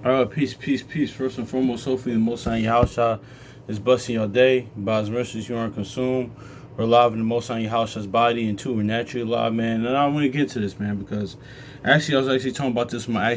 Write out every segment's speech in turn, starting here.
Peace, peace, peace. First and foremost, hopefully the most on your house shot is blessing your day by as much as you are consumed. We're alive in the most on your house shot's body, and two, we're naturally alive, man. And I want to get to this, man, because actually I was actually talking about this with my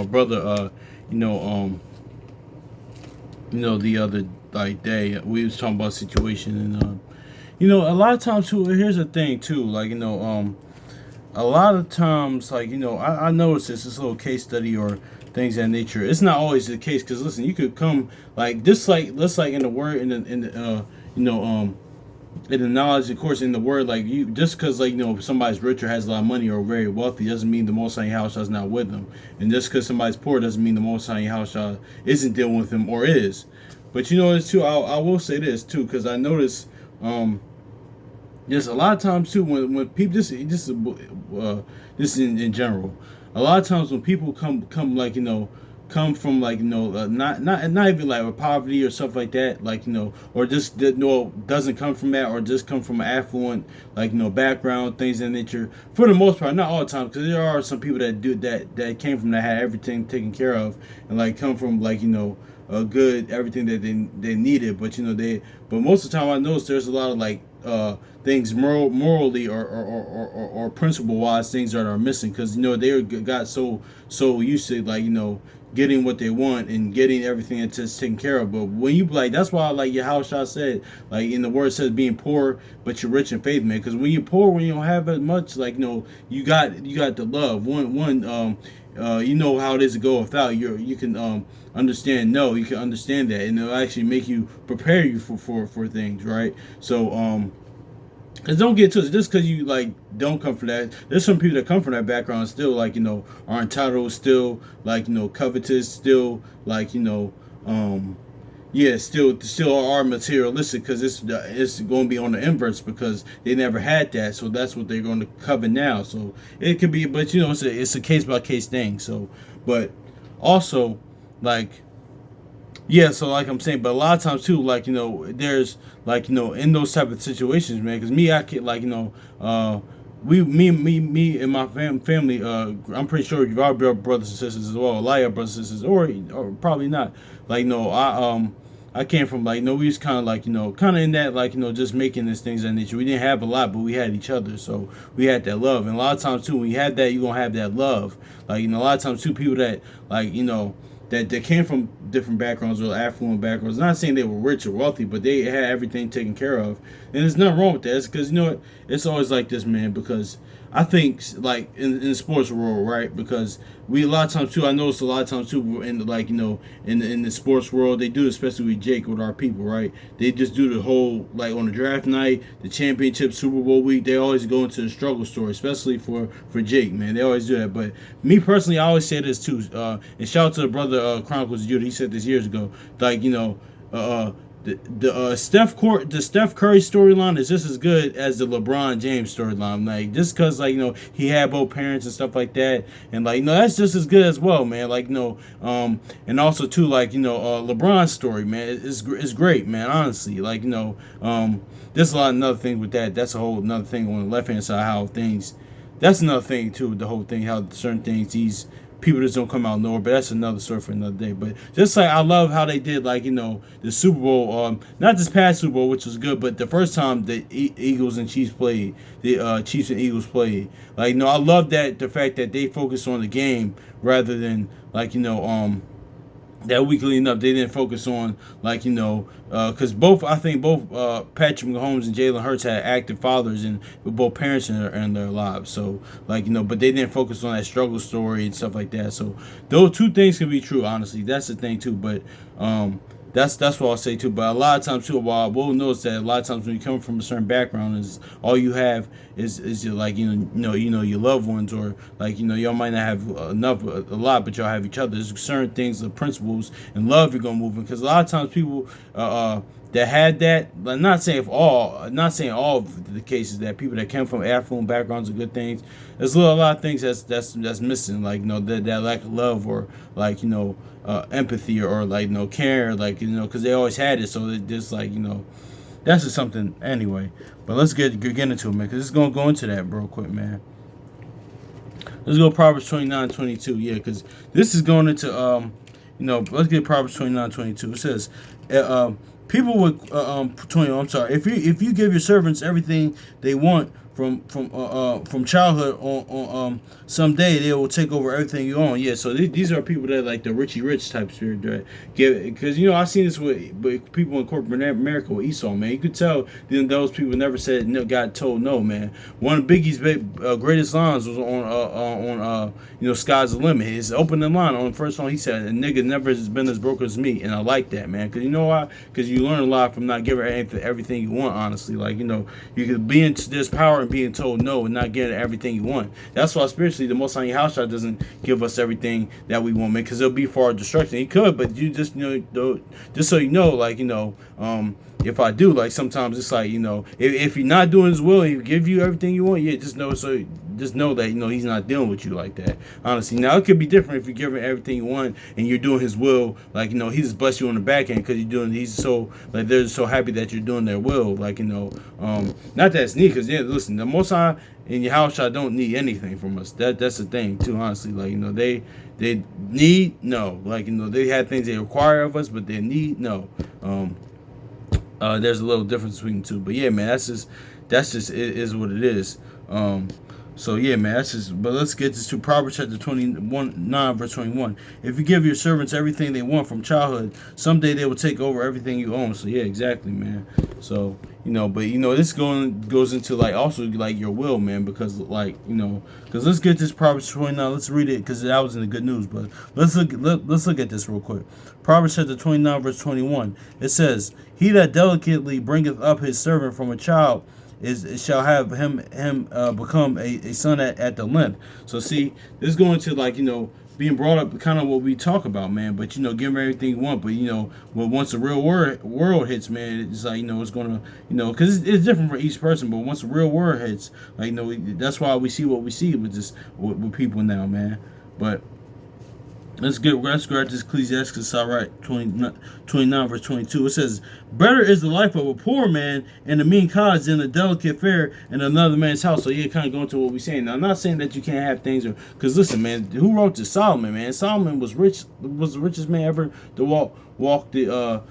brother, you know, um, the other like day we was talking about situation, and a lot of times too. Here's the thing too, like a lot of times, like I noticed this little case study or things of that nature. It's not always the case because listen, you could come like this, like let's like in the word you know in the knowledge, of course, in the word, like you just because like somebody's rich or has a lot of money or very wealthy doesn't mean the Most High house is not with them, and just because somebody's poor doesn't mean the Most High house isn't dealing with them or is. But this too. I will say this too because I noticed. There's a lot of times too when people this in general. A lot of times when people come like come from like not even like with poverty or stuff like that, like or just doesn't come from that or just come from an affluent like background, things in nature, for the most part, not all the time, because there are some people that do that came from that, had everything taken care of, and like come from like a good everything that they needed, but but most of the time I notice there's a lot of like things morally or principle wise things that are missing, because they got so used to like getting what they want and getting everything that's taken care of. But when you like, that's why like your house shot said, like in the word says being poor but you're rich in faith, man. Because when you're poor, when you don't have as much, like you got the love. You know how it is to go without. You can understand. No, you can understand that, and it'll actually make you prepare you for things, right? So cause don't get to it. Just cause you like don't come from that. There's some people that come from that background still like are entitled, still like covetous, still like yeah, still are materialistic, because it's going to be on the inverse because they never had that, so that's what they're going to cover now. So it could be, but it's a case by case thing. So, but also like yeah, so like I'm saying, but a lot of times too, like there's like in those type of situations, man. Because me, I can like me and my family. I'm pretty sure you are brothers and sisters as well. A lot of brothers and sisters, or probably not. Like I came from like we was kind of like kind of in that like just making these things of nature. We didn't have a lot, but we had each other, so we had that love. And a lot of times too, when you have that, you are gonna have that love. Like a lot of times too, people that like that came from different backgrounds or affluent backgrounds. Not saying they were rich or wealthy, but they had everything taken care of, and there's nothing wrong with that. It's because what? It's always like this, man. Because I think like in the sports world, right? Because we a lot of times too. I noticed a lot of times too in like in the sports world, they do, especially with Jake, with our people, right? They just do the whole like on the draft night, the championship, Super Bowl week. They always go into the struggle story, especially for Jake, man. They always do that. But me personally, I always say this too. And shout out to the brother Chronicles Judah. He said this years ago. Like the Steph Curry storyline is just as good as the LeBron James storyline. Like just because like he had both parents and stuff like that, and like that's just as good as well, man. Like and also too like LeBron's story, man, is great, man. Honestly, like there's a lot of another things with that. That's a whole another thing on the left hand side, how things. That's another thing too. The whole thing, how certain things these people just don't come out nowhere. But that's another story for another day. But just like I love how they did, like the Super Bowl, not this past Super Bowl, which was good, but the first time the Eagles and Chiefs played, the Chiefs and Eagles played. Like I love that the fact that they focused on the game rather than like that weekly enough they didn't focus on like because I think both Patrick Mahomes and Jalen Hurts had active fathers and with both parents in their lives, so like but they didn't focus on that struggle story and stuff like that. So those two things can be true, honestly. That's the thing too. But that's what I'll say too. But a lot of times too, while we'll notice that a lot of times when you come from a certain background, is all you have is your, like your loved ones, or like y'all might not have enough a lot, but y'all have each other. There's certain things, the principles and love you're gonna move in, because a lot of times people that had that, I'm not saying all of the cases that people that came from affluent backgrounds are good things. There's a lot of things that's missing, like that lack of love, or like empathy, or like care, like because they always had it, so it just like that's just something anyway. But let's get into it, man, because it's gonna go into that real quick, man. Let's go Proverbs 29:22. Yeah, because this is going into let's get Proverbs 29:22. It says, people would 20. I'm sorry. If you give your servants everything they want from childhood on someday they will take over everything you own. Yeah, so these are people that like the Richie Rich type spirit, right? Because I've seen this with people in corporate America with Esau, man. You could tell those people never said no, got told no, man. One of Biggie's greatest lines was on Sky's the Limit. His opening line on the first song, he said, "A nigga never has been as broke as me," and I like that, man. Because you know why? Because you learn a lot from not giving everything you want. Honestly, you could be into this power and being told no and not getting everything you want. That's why spiritually the Most High House doesn't give us everything that we want, man, because it'll be for our destruction. He could, but you just just so you know, if I do, like sometimes it's like if you're not doing His will, He give you everything you want. Yeah, just know that He's not dealing with you like that. Honestly, now it could be different if you're giving everything you want and you're doing His will. Like He just bless you on the back end because He's so they're so happy that you're doing their will. Not that it's neat, because listen, the Most High in your house don't need anything from us. That's the thing too. Honestly, they need no. They have things they require of us, but they need no. There's a little difference between the two, but yeah, man, that's just it is what it is. So yeah, man, that's just. But let's get this to Proverbs chapter 9 verse 21. If you give your servants everything they want from childhood, someday they will take over everything you own. So yeah, exactly, man. So but this goes into also your will, man, because because let's get this Proverbs 29. Let's read it because that was in the good news. But let's look at this real quick. Proverbs chapter 29 verse 21. It says, "He that delicately bringeth up his servant from a child shall have him become a son at the length." So see, this is going to being brought up, kind of what we talk about, man. But give him everything you want. But once the real world hits, man, it's it's gonna because it's different for each person. But once the real world hits, that's why we see what we see with people now, man. But let's grab this Ecclesiastes, right, 29 verse 22. It says, "Better is the life of a poor man and a mean cause than a delicate fare in another man's house." So yeah, kind of going to what we're saying. Now, I'm not saying that you can't have things, because listen, man, who wrote this? Solomon, man. Solomon was the richest man ever to walk the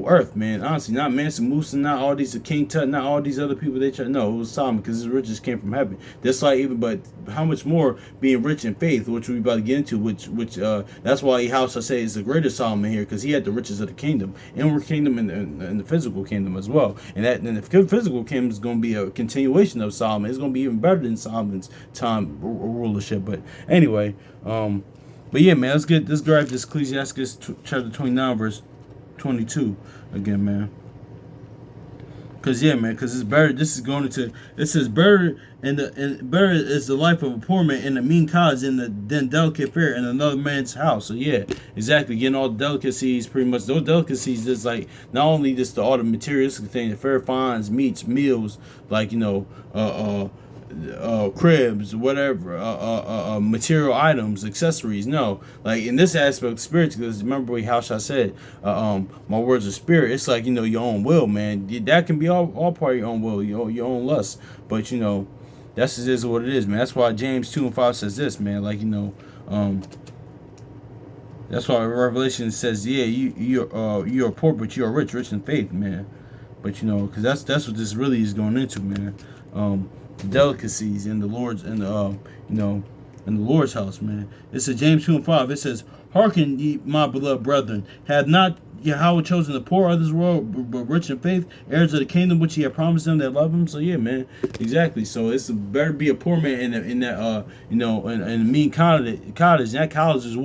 earth, man. Honestly, not Mansa Musa, not all these King Tut, not all these other people. No, it was Solomon, because his riches came from heaven. That's but how much more being rich in faith, which we about to get into, which that's why House I say is the greatest Solomon here, because he had the riches of the kingdom, inward kingdom, and the physical kingdom as well. And the physical kingdom is going to be a continuation of Solomon. It's going to be even better than Solomon's time rulership. But anyway, but yeah, man, let's grab this Ecclesiastes chapter 29 verse 22 again, man. Because it's better. This is going into. It says better better is the life of a poor man and a mean cause than delicate fare in another man's house. So yeah, exactly. Getting all the delicacies, pretty much those delicacies. Just not only just all the materialistic things, the fair finds, meats, meals, cribs, whatever, material items, accessories. No, in this aspect, spiritual. Because remember how I said, my words are spirit. It's your own will, man. That can be all part of your own will, your own lust. But that's just is what it is, man. That's why James 2:5 says this, man. That's why Revelation says, yeah, you're poor, but you are rich in faith, man. But because that's what this really is going into, man. Delicacies in the Lord's in the Lord's house, man. It's a James 2:5. It says, "Hearken ye, my beloved brethren, have not Yahweh chosen the poor of this world, but rich in faith, heirs of the kingdom which He had promised them that love Him." So yeah, man, exactly. So it's better be a poor man in a mean cottage. And that cottage is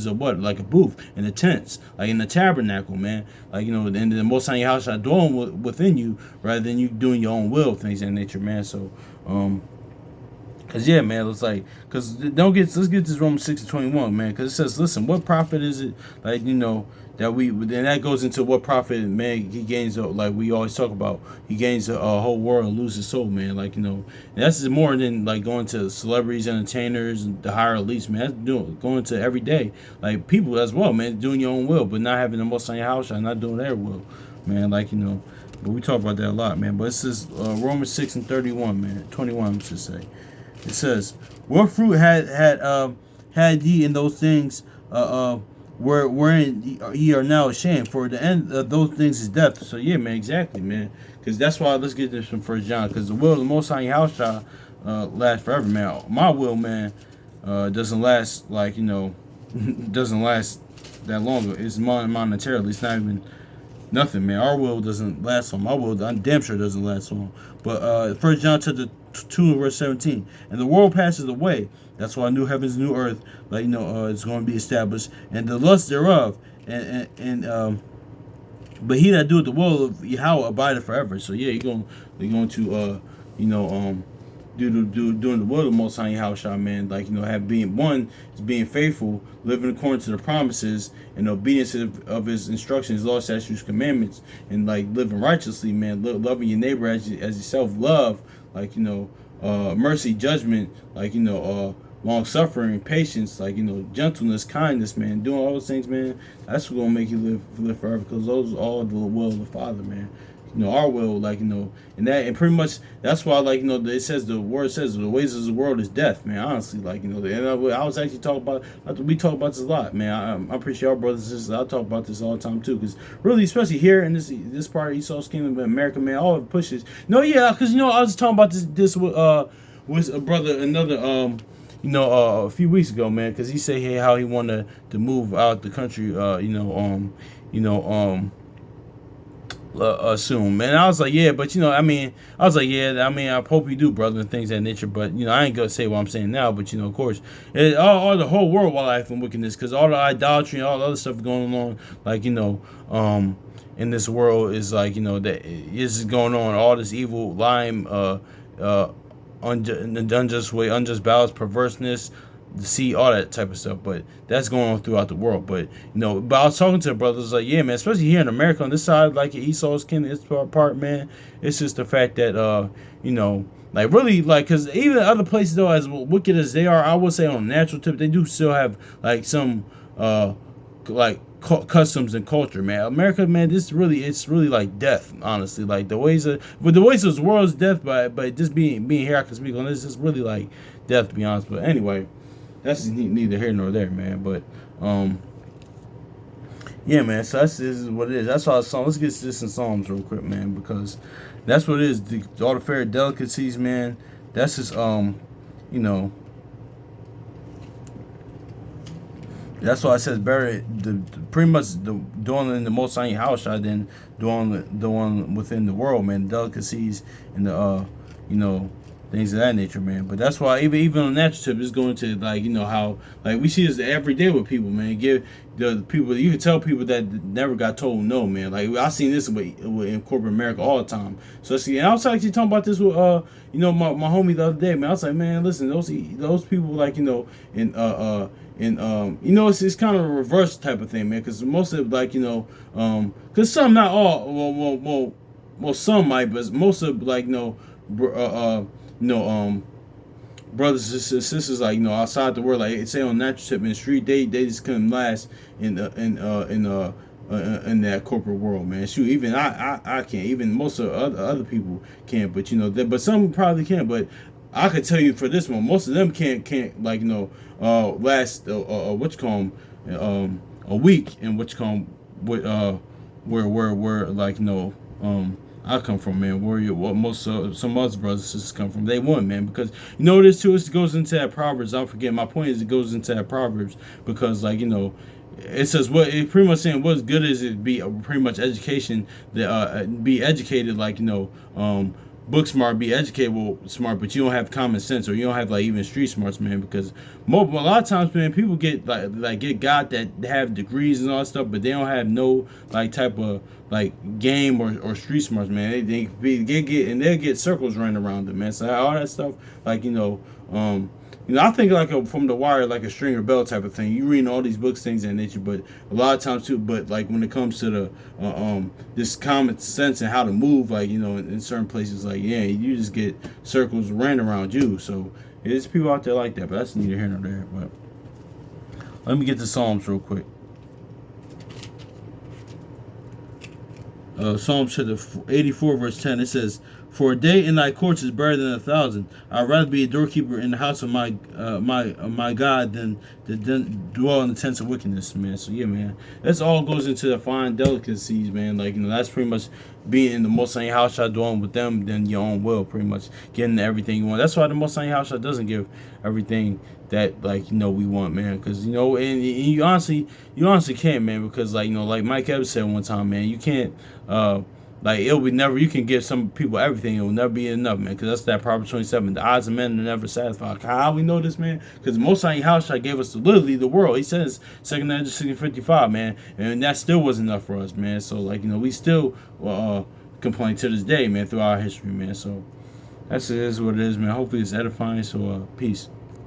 like a booth in the tents, in the tabernacle, man. And the Most High house shall dwell within you, rather than you doing your own will, things of that nature, man. So Cause yeah, man, let's let's get this Romans 6:21, man. Cause it says, listen, what profit is it, that then that goes into what profit, man, he gains, we always talk about, he gains a whole world and loses his soul, man. And that's more than going to celebrities, entertainers, and the higher elites, man. That's going to every day, people as well, man, doing your own will, but not having the Most on your house, and not doing their will, man. But we talk about that a lot, man. But it's just Romans 6:31, man, 21, I should say. It says, "What fruit had ye in those things wherein ye are now ashamed? For the end of those things is death." So yeah, man, exactly, man. Because that's why let's get this from First John. Because the will of the Most High house shall last forever, man. My will, man, doesn't last like doesn't last that long. It's monetarily. It's not even nothing, man. Our will doesn't last long. My will, I'm damn sure doesn't last long. But First John chapter 2 verse 17, and the world passes away. That's why new heavens, new earth, it's going to be established, and the lust thereof, and but he that doeth the will of Yahweh abideth forever. So yeah, you're going to you know doing the will of the Most High Yahweh, man. Have being one is being faithful, living according to the promises and obedience of his instructions, laws, statutes, commandments, and living righteously, man. Loving your neighbor as yourself. Love, mercy, judgment, long suffering, patience, gentleness, kindness, man. Doing all those things, man. That's what's gonna make you live forever, because those are all the will of the Father, man. Our will, and pretty much that's why, it says, the word says the ways of the world is death, man. Honestly, and I was actually talking about, we talk about this a lot, man. I'm pretty sure our brothers and sisters, I talk about this all the time too, because really, especially here in this part of Esau's kingdom of America, man, all it pushes. No, yeah, because I was talking about this with a brother, another a few weeks ago, man, because he said, hey, how he wanted to move out the country, soon, man. I was like, yeah, but I hope you do, brother, and things of that nature. But I ain't gonna say what I'm saying now. But of course, all the whole world life and wickedness, because all the idolatry and all the other stuff going on, in this world is that is going on. All this evil, lying, unjust way, unjust balance, perverseness, see all that type of stuff, but that's going on throughout the world. But but I was talking to the brothers, yeah, man, especially here in America on this side, Esau's kingdom, this part, man. It's just the fact that really, because even other places, though, as wicked as they are, I would say on a natural tip, they do still have some customs and culture, man. America, man, it's really like death, honestly. The ways of the world is death, but just being here, I can speak on this, is really like death, to be honest. But anyway, that's neither here nor there, man. But yeah, man. So this is what it is. That's all. Let's get to this in Psalms real quick, man, because that's what it is. All the fair delicacies, man. That's just That's why I says better pretty much doing in the Most High house than doing within the world, man. Delicacies and the things of that nature, man. But that's why even on natural tip, it's going to how we see this every day with people, man. Give the people, you can tell people that never got told no, man. I seen this in corporate America all the time. So and I was actually talking about this with my homie the other day, man. I was like, man, listen, those people it's kind of a reverse type of thing, man. Because most of because some, not all, well, some might, but most of brothers and sisters outside the world, say on natural tip in the street, they just couldn't last in that corporate world, man. Shoot, even I can't. Even most of other people can't. But but some probably can. But I could tell you for this one, most of them can't last a week, and where I come from, man. What most some other brothers and sisters come from. They wouldn't, man, because it is too. It goes into that Proverbs. I'm forgetting. My point is, it goes into that Proverbs because it says what it pretty much saying. What's good is it be pretty much education that be educated, book smart, be educated smart, but you don't have common sense, or you don't have even street smarts, man. Because a lot of times, man, people get get God that have degrees and all that stuff, but they don't have no type of game or street smarts, man. They'll get circles running around them, man. So all that stuff, I think from The Wire, a Stringer Bell type of thing. You reading all these books, things of that nature, but a lot of times too. But when it comes to the this common sense and how to move, in certain places, you just get circles ran around you. So there's people out there like that, but that's neither here nor there. But let me get the Psalms real quick. Psalm chapter 84 verse 10. It says, For a day in thy courts is better than 1,000. I'd rather be a doorkeeper in the house of my God than dwell in the tents of wickedness, man. So yeah, man, that's all goes into the fine delicacies, man. Like, that's pretty much being in the Most High house, dwelling with them, than your own will, pretty much getting everything you want. That's why the Most High house doesn't give everything that, like, we want, man. Because and you honestly can't, man. Because, like, like Mike Evans said one time, man, you can't. Like, it'll be never. You can give some people everything, it will never be enough, man. Because that's that Proverbs 27. The eyes of men are never satisfied. How we know this, man? Because the Most High house gave us literally the world. He says 2 Corinthians 6:55, man, and that still wasn't enough for us, man. So, like, we still complain to this day, man, through our history, man. So that's it is what it is, man. Hopefully it's edifying. So peace.